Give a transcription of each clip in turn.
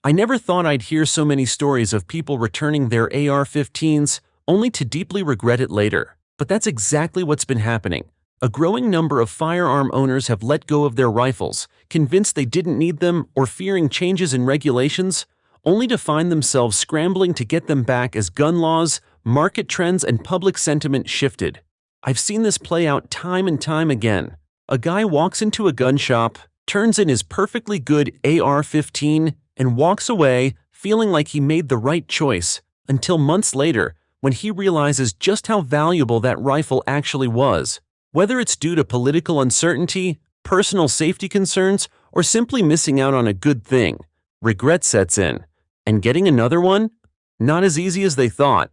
I never thought I'd hear so many stories of people returning their AR-15s only to deeply regret it later. But that's exactly what's been happening. A growing number of firearm owners have let go of their rifles, convinced they didn't need them or fearing changes in regulations, only to find themselves scrambling to get them back as gun laws, market trends, and public sentiment shifted. I've seen this play out time and time again. A guy walks into a gun shop, turns in his perfectly good AR-15, and walks away feeling like he made the right choice, until months later, when he realizes just how valuable that rifle actually was. Whether it's due to political uncertainty, personal safety concerns, or simply missing out on a good thing, regret sets in. And getting another one? Not as easy as they thought.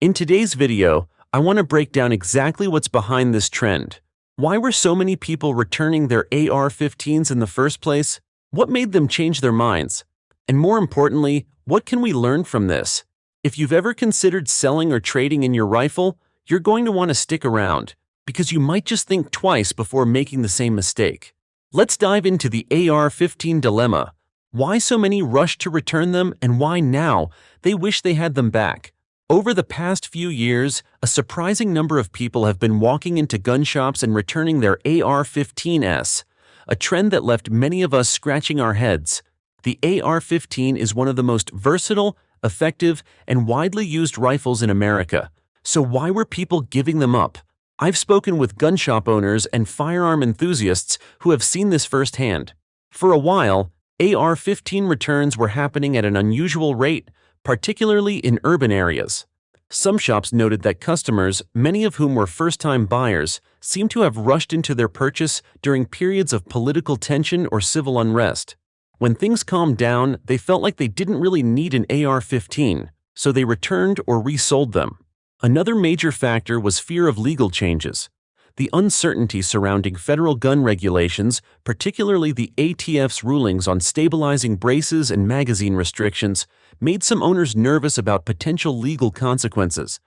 In today's video, I want to break down exactly what's behind this trend. Why were so many people returning their AR-15s in the first place? What made them change their minds? And more importantly, what can we learn from this? If you've ever considered selling or trading in your rifle, you're going to want to stick around, because you might just think twice before making the same mistake. Let's dive into the AR-15 dilemma. Why so many rush to return them, and why now they wish they had them back. Over the past few years, a surprising number of people have been walking into gun shops and returning their AR-15s, a trend that left many of us scratching our heads. The AR-15 is one of the most versatile, effective, and widely used rifles in America. So why were people giving them up? I've spoken with gun shop owners and firearm enthusiasts who have seen this firsthand. For a while, AR-15 returns were happening at an unusual rate, particularly in urban areas. Some shops noted that customers, many of whom were first-time buyers, seemed to have rushed into their purchase during periods of political tension or civil unrest. When things calmed down, they felt like they didn't really need an AR-15, so they returned or resold them. Another major factor was fear of legal changes. The uncertainty surrounding federal gun regulations, particularly the ATF's rulings on stabilizing braces and magazine restrictions, made some owners nervous about potential legal consequences.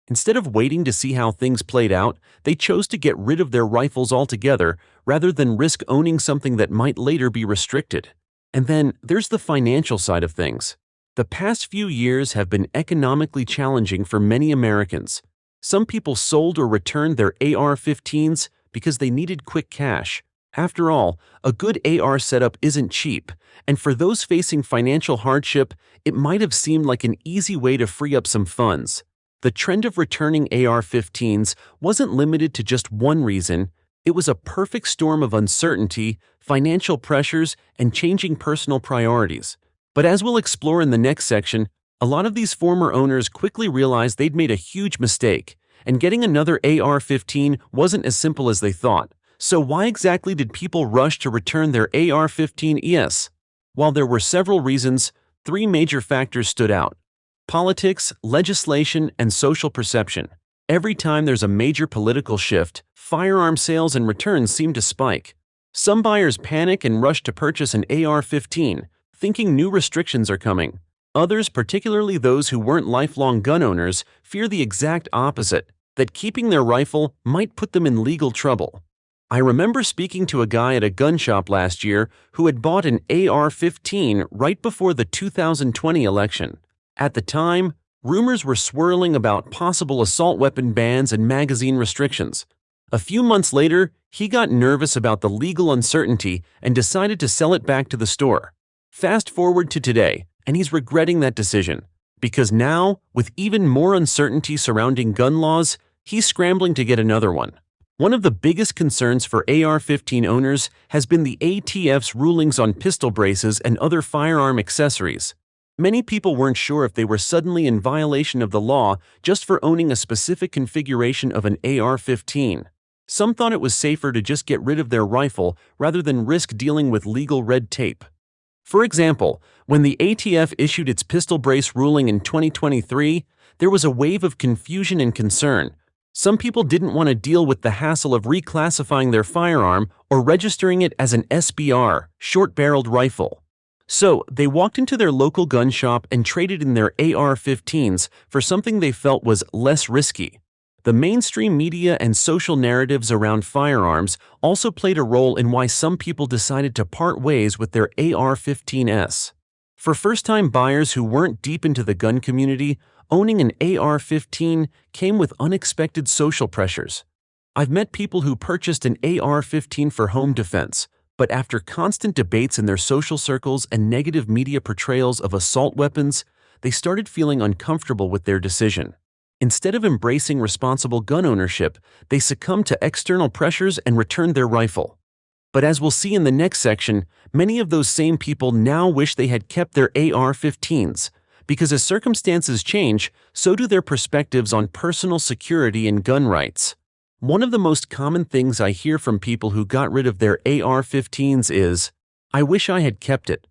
Instead of waiting to see how things played out, they chose to get rid of their rifles altogether rather than risk owning something that might later be restricted. And then there's the financial side of things. The past few years have been economically challenging for many Americans. Some people sold or returned their AR-15s because they needed quick cash. After all, a good AR setup isn't cheap, and for those facing financial hardship, it might have seemed like an easy way to free up some funds. The trend of returning AR-15s wasn't limited to just one reason. It was a perfect storm of uncertainty, financial pressures, and changing personal priorities. But as we'll explore in the next section, a lot of these former owners quickly realized they'd made a huge mistake, and getting another AR-15 wasn't as simple as they thought. So why exactly did people rush to return their AR-15s? While there were several reasons, three major factors stood out: politics, legislation, and social perception. Every time there's a major political shift, firearm sales and returns seem to spike. Some buyers panic and rush to purchase an AR-15, thinking new restrictions are coming. Others, particularly those who weren't lifelong gun owners, fear the exact opposite, that keeping their rifle might put them in legal trouble. I remember speaking to a guy at a gun shop last year who had bought an AR-15 right before the 2020 election. At the time, rumors were swirling about possible assault weapon bans and magazine restrictions. A few months later, he got nervous about the legal uncertainty and decided to sell it back to the store. Fast forward to today, and he's regretting that decision, because now, with even more uncertainty surrounding gun laws, he's scrambling to get another one. One of the biggest concerns for AR-15 owners has been the ATF's rulings on pistol braces and other firearm accessories. Many people weren't sure if they were suddenly in violation of the law just for owning a specific configuration of an AR-15. Some thought it was safer to just get rid of their rifle rather than risk dealing with legal red tape. For example, when the ATF issued its pistol brace ruling in 2023, there was a wave of confusion and concern. Some people didn't want to deal with the hassle of reclassifying their firearm or registering it as an SBR, short-barreled rifle. So, they walked into their local gun shop and traded in their AR-15s for something they felt was less risky. The mainstream media and social narratives around firearms also played a role in why some people decided to part ways with their AR-15s. For first-time buyers who weren't deep into the gun community, owning an AR-15 came with unexpected social pressures. I've met people who purchased an AR-15 for home defense, but after constant debates in their social circles and negative media portrayals of assault weapons, they started feeling uncomfortable with their decision. Instead of embracing responsible gun ownership, they succumbed to external pressures and returned their rifle. But as we'll see in the next section, many of those same people now wish they had kept their AR-15s, because as circumstances change, so do their perspectives on personal security and gun rights. One of the most common things I hear from people who got rid of their AR-15s is, "I wish I had kept it."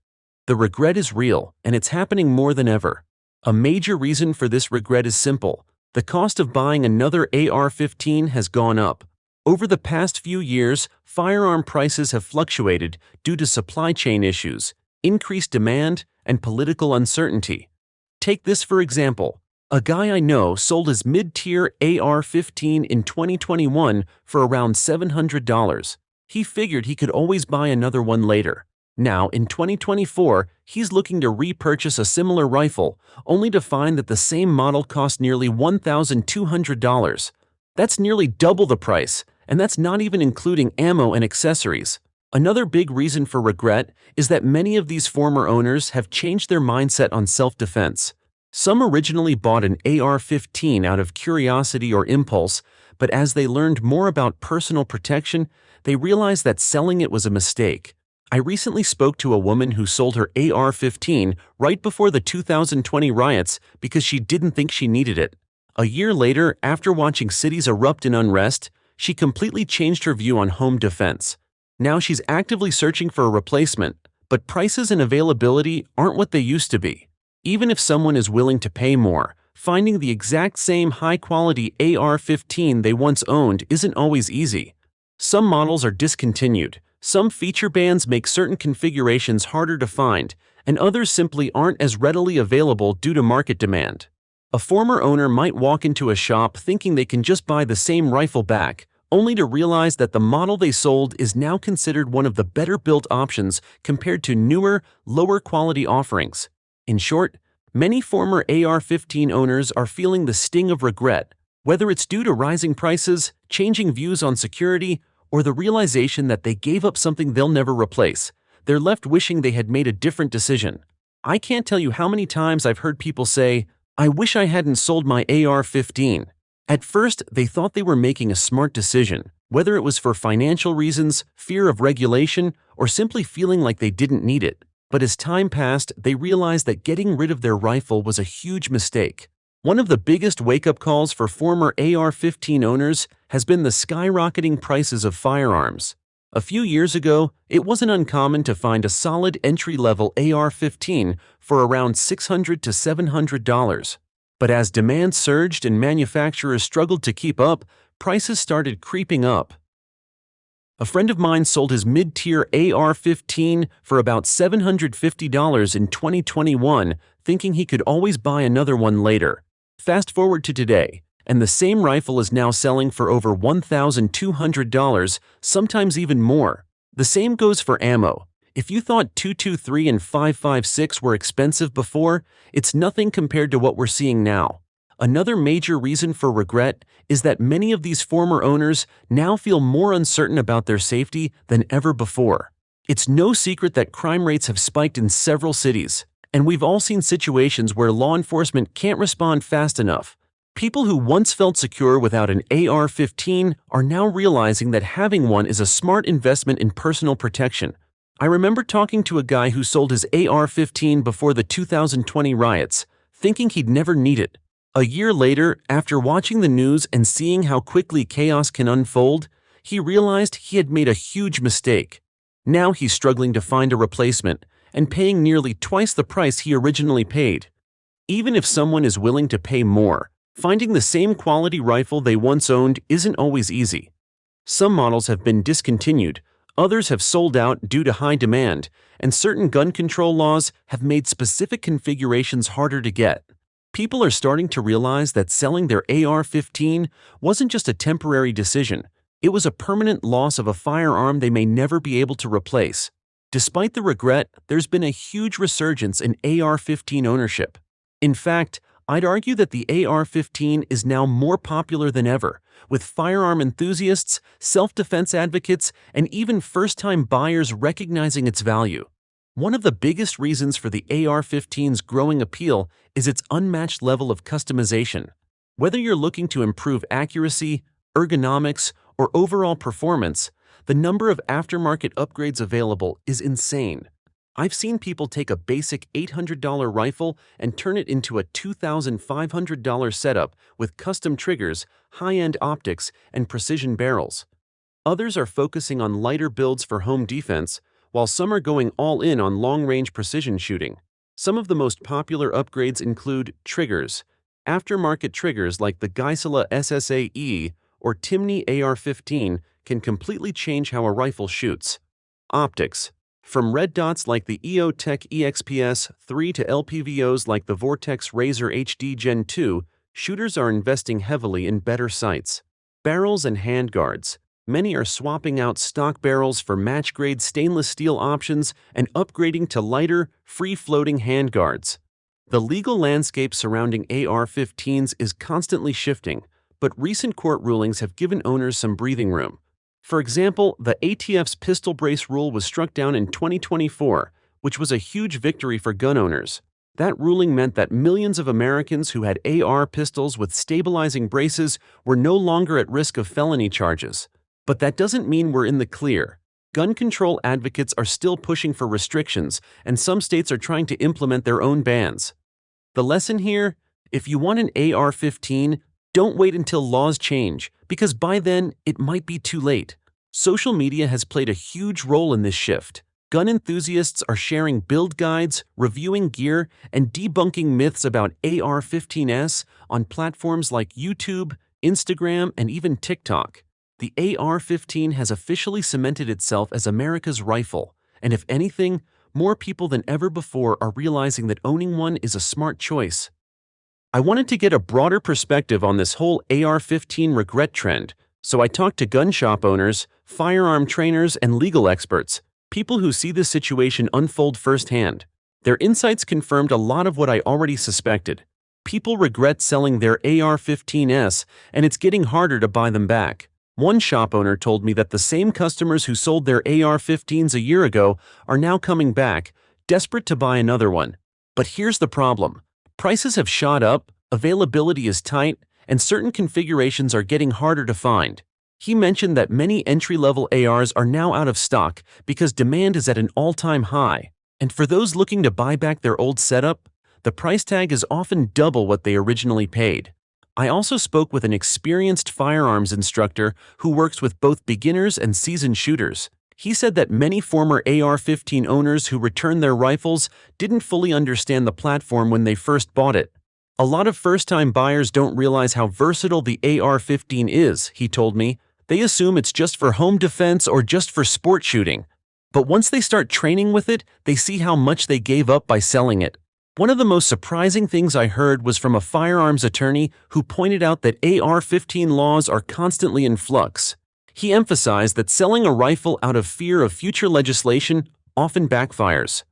The regret is real, and it's happening more than ever. A major reason for this regret is simple. The cost of buying another AR-15 has gone up. Over the past few years, firearm prices have fluctuated due to supply chain issues, increased demand, and political uncertainty. Take this for example. A guy I know sold his mid-tier AR-15 in 2021 for around $700. He figured he could always buy another one later. Now, in 2024, he's looking to repurchase a similar rifle, only to find that the same model cost nearly $1,200. That's nearly double the price, and that's not even including ammo and accessories. Another big reason for regret is that many of these former owners have changed their mindset on self-defense. Some originally bought an AR-15 out of curiosity or impulse, but as they learned more about personal protection, they realized that selling it was a mistake. I recently spoke to a woman who sold her AR-15 right before the 2020 riots because she didn't think she needed it. A year later, after watching cities erupt in unrest, she completely changed her view on home defense. Now she's actively searching for a replacement, but prices and availability aren't what they used to be. Even if someone is willing to pay more, finding the exact same high-quality AR-15 they once owned isn't always easy. Some models are discontinued, some feature bands make certain configurations harder to find, and others simply aren't as readily available due to market demand. A former owner might walk into a shop thinking they can just buy the same rifle back, only to realize that the model they sold is now considered one of the better-built options compared to newer, lower-quality offerings. In short, many former AR-15 owners are feeling the sting of regret, whether it's due to rising prices, changing views on security, or the realization that they gave up something they'll never replace. They're left wishing they had made a different decision. I can't tell you how many times I've heard people say, "I wish I hadn't sold my AR-15." At first, they thought they were making a smart decision, whether it was for financial reasons, fear of regulation, or simply feeling like they didn't need it. But as time passed, they realized that getting rid of their rifle was a huge mistake. One of the biggest wake-up calls for former AR-15 owners has been the skyrocketing prices of firearms. A few years ago, it wasn't uncommon to find a solid entry-level AR-15 for around $600 to $700. But as demand surged and manufacturers struggled to keep up, prices started creeping up. A friend of mine sold his mid-tier AR-15 for about $750 in 2021, thinking he could always buy another one later. Fast forward to today, and the same rifle is now selling for over $1,200, sometimes even more. The same goes for ammo. If you thought .223 and .556 were expensive before, it's nothing compared to what we're seeing now. Another major reason for regret is that many of these former owners now feel more uncertain about their safety than ever before. It's no secret that crime rates have spiked in several cities, and we've all seen situations where law enforcement can't respond fast enough. People who once felt secure without an AR-15 are now realizing that having one is a smart investment in personal protection. I remember talking to a guy who sold his AR-15 before the 2020 riots, thinking he'd never need it. A year later, after watching the news and seeing how quickly chaos can unfold, he realized he had made a huge mistake. Now he's struggling to find a replacement and paying nearly twice the price he originally paid. Even if someone is willing to pay more, finding the same quality rifle they once owned isn't always easy. Some models have been discontinued, others have sold out due to high demand, and certain gun control laws have made specific configurations harder to get. People are starting to realize that selling their AR-15 wasn't just a temporary decision, it was a permanent loss of a firearm they may never be able to replace. Despite the regret, there's been a huge resurgence in AR-15 ownership. In fact, I'd argue that the AR-15 is now more popular than ever, with firearm enthusiasts, self-defense advocates, and even first-time buyers recognizing its value. One of the biggest reasons for the AR-15's growing appeal is its unmatched level of customization. Whether you're looking to improve accuracy, ergonomics, or overall performance, the number of aftermarket upgrades available is insane. I've seen people take a basic $800 rifle and turn it into a $2,500 setup with custom triggers, high-end optics, and precision barrels. Others are focusing on lighter builds for home defense, while some are going all in on long-range precision shooting. Some of the most popular upgrades include triggers. Aftermarket triggers like the Geissele SSAE or Timney AR-15 can completely change how a rifle shoots. Optics. From red dots like the EOTech EXPS-3 to LPVOs like the Vortex Razor HD Gen 2, shooters are investing heavily in better sights. Barrels and handguards. Many are swapping out stock barrels for match-grade stainless steel options and upgrading to lighter, free-floating handguards. The legal landscape surrounding AR-15s is constantly shifting, but recent court rulings have given owners some breathing room. For example, the ATF's pistol brace rule was struck down in 2024, which was a huge victory for gun owners. That ruling meant that millions of Americans who had AR pistols with stabilizing braces were no longer at risk of felony charges. But that doesn't mean we're in the clear. Gun control advocates are still pushing for restrictions, and some states are trying to implement their own bans. The lesson here? If you want an AR-15, don't wait until laws change, because by then, it might be too late. Social media has played a huge role in this shift. Gun enthusiasts are sharing build guides, reviewing gear, and debunking myths about AR-15s on platforms like YouTube, Instagram, and even TikTok. The AR-15 has officially cemented itself as America's rifle, and if anything, more people than ever before are realizing that owning one is a smart choice. I wanted to get a broader perspective on this whole AR-15 regret trend, so I talked to gun shop owners, firearm trainers, and legal experts, people who see this situation unfold firsthand. Their insights confirmed a lot of what I already suspected. People regret selling their AR-15s, and it's getting harder to buy them back. One shop owner told me that the same customers who sold their AR-15s a year ago are now coming back, desperate to buy another one. But here's the problem. Prices have shot up, availability is tight, and certain configurations are getting harder to find. He mentioned that many entry-level ARs are now out of stock because demand is at an all-time high. And for those looking to buy back their old setup, the price tag is often double what they originally paid. I also spoke with an experienced firearms instructor who works with both beginners and seasoned shooters. He said that many former AR-15 owners who returned their rifles didn't fully understand the platform when they first bought it. A lot of first-time buyers don't realize how versatile the AR-15 is, he told me. They assume it's just for home defense or just for sport shooting. But once they start training with it, they see how much they gave up by selling it. One of the most surprising things I heard was from a firearms attorney who pointed out that AR-15 laws are constantly in flux. He emphasized that selling a rifle out of fear of future legislation often backfires.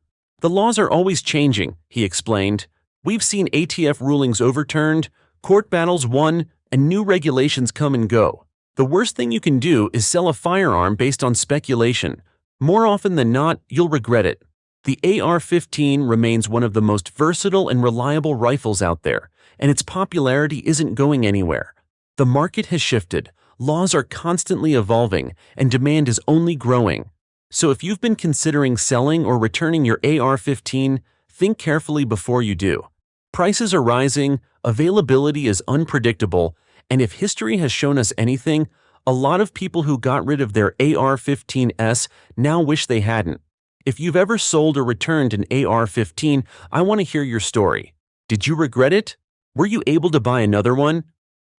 The laws are always changing, he explained. We've seen ATF rulings overturned, court battles won, and new regulations come and go. The worst thing you can do is sell a firearm based on speculation. More often than not, you'll regret it. The AR-15 remains one of the most versatile and reliable rifles out there, and its popularity isn't going anywhere. The market has shifted, laws are constantly evolving, and demand is only growing. So if you've been considering selling or returning your AR-15, think carefully before you do. Prices are rising, availability is unpredictable, and if history has shown us anything, a lot of people who got rid of their AR-15s now wish they hadn't. If you've ever sold or returned an AR-15, I want to hear your story. Did you regret it? Were you able to buy another one?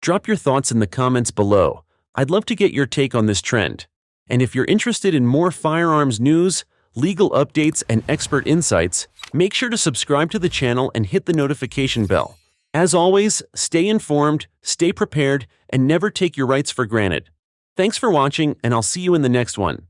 Drop your thoughts in the comments below. I'd love to get your take on this trend. And if you're interested in more firearms news, legal updates, and expert insights, make sure to subscribe to the channel and hit the notification bell. As always, stay informed, stay prepared, and never take your rights for granted. Thanks for watching, and I'll see you in the next one.